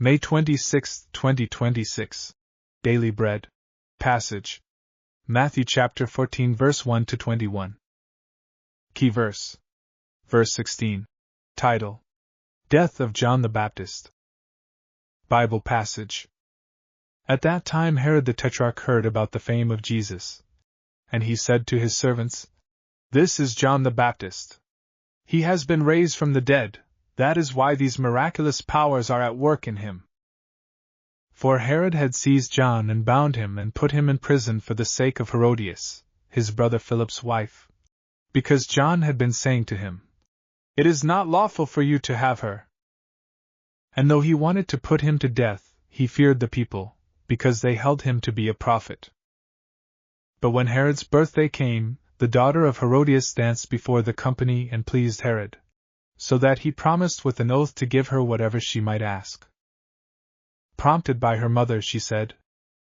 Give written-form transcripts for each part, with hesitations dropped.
May 26, 2026. Daily Bread. Passage. Matthew chapter 14 verse 1 to 21. Key verse. Verse 16. Title. Death of John the Baptist. Bible passage. At that time Herod the Tetrarch heard about the fame of Jesus. And he said to his servants, "This is John the Baptist. He has been raised from the dead, that is why these miraculous powers are at work in him." For Herod had seized John and bound him and put him in prison for the sake of Herodias, his brother Philip's wife, because John had been saying to him, "It is not lawful for you to have her." And though he wanted to put him to death, he feared the people, because they held him to be a prophet. But when Herod's birthday came, the daughter of Herodias danced before the company and pleased Herod, so that he promised with an oath to give her whatever she might ask. Prompted by her mother, she said,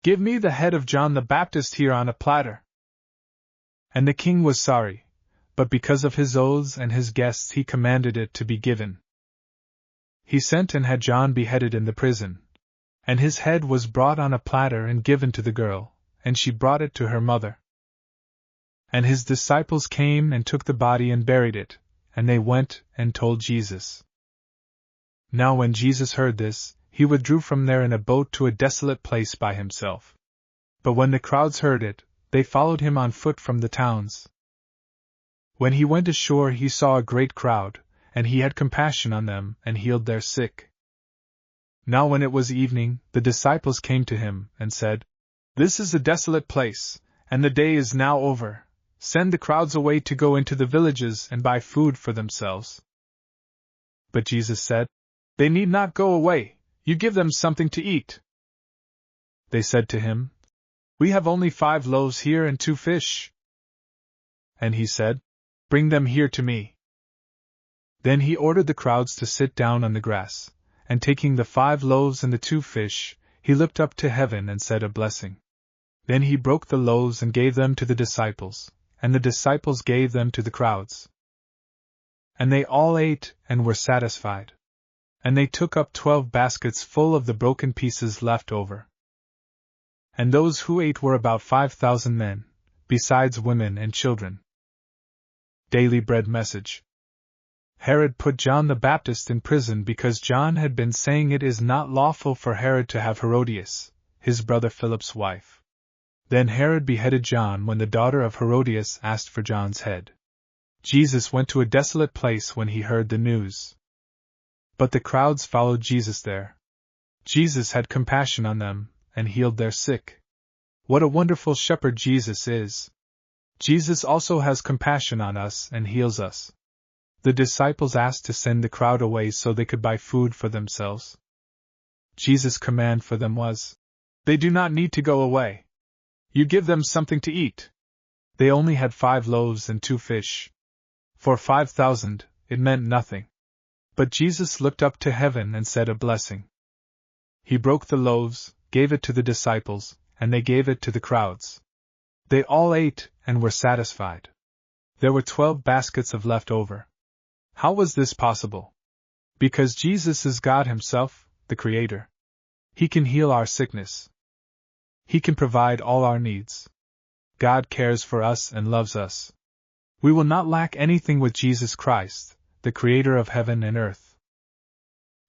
"Give me the head of John the Baptist here on a platter." And the king was sorry, but because of his oaths and his guests he commanded it to be given. He sent and had John beheaded in the prison, and his head was brought on a platter and given to the girl, and she brought it to her mother. And his disciples came and took the body and buried it, and they went and told Jesus. Now when Jesus heard this, he withdrew from there in a boat to a desolate place by himself. But when the crowds heard it, they followed him on foot from the towns. When he went ashore he saw a great crowd, and he had compassion on them and healed their sick. Now when it was evening, the disciples came to him and said, "This is a desolate place, and the day is now over. Send the crowds away to go into the villages and buy food for themselves." But Jesus said, "They need not go away, you give them something to eat." They said to him, "We have only 5 loaves here and 2 fish." And he said, "Bring them here to me." Then he ordered the crowds to sit down on the grass, and taking the 5 loaves and the 2 fish, he looked up to heaven and said a blessing. Then he broke the loaves and gave them to the disciples, and the disciples gave them to the crowds. And they all ate and were satisfied. And they took up 12 baskets full of the broken pieces left over. And those who ate were about 5,000 men, besides women and children. Daily Bread Message. Herod put John the Baptist in prison because John had been saying it is not lawful for Herod to have Herodias, his brother Philip's wife. Then Herod beheaded John when the daughter of Herodias asked for John's head. Jesus went to a desolate place when he heard the news. But the crowds followed Jesus there. Jesus had compassion on them and healed their sick. What a wonderful shepherd Jesus is! Jesus also has compassion on us and heals us. The disciples asked to send the crowd away so they could buy food for themselves. Jesus' command for them was, "They do not need to go away. You give them something to eat." They only had 5 loaves and 2 fish. For 5,000, it meant nothing. But Jesus looked up to heaven and said a blessing. He broke the loaves, gave it to the disciples, and they gave it to the crowds. They all ate and were satisfied. There were 12 baskets of leftover. How was this possible? Because Jesus is God Himself, the Creator. He can heal our sickness. He can provide all our needs. God cares for us and loves us. We will not lack anything with Jesus Christ, the Creator of heaven and earth.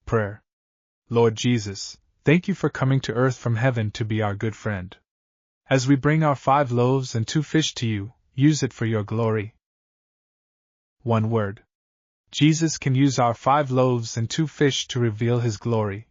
Prayer. Lord Jesus, thank you for coming to earth from heaven to be our good friend. As we bring our 5 loaves and 2 fish to you, use it for your glory. One word. Jesus can use our 5 loaves and 2 fish to reveal His glory.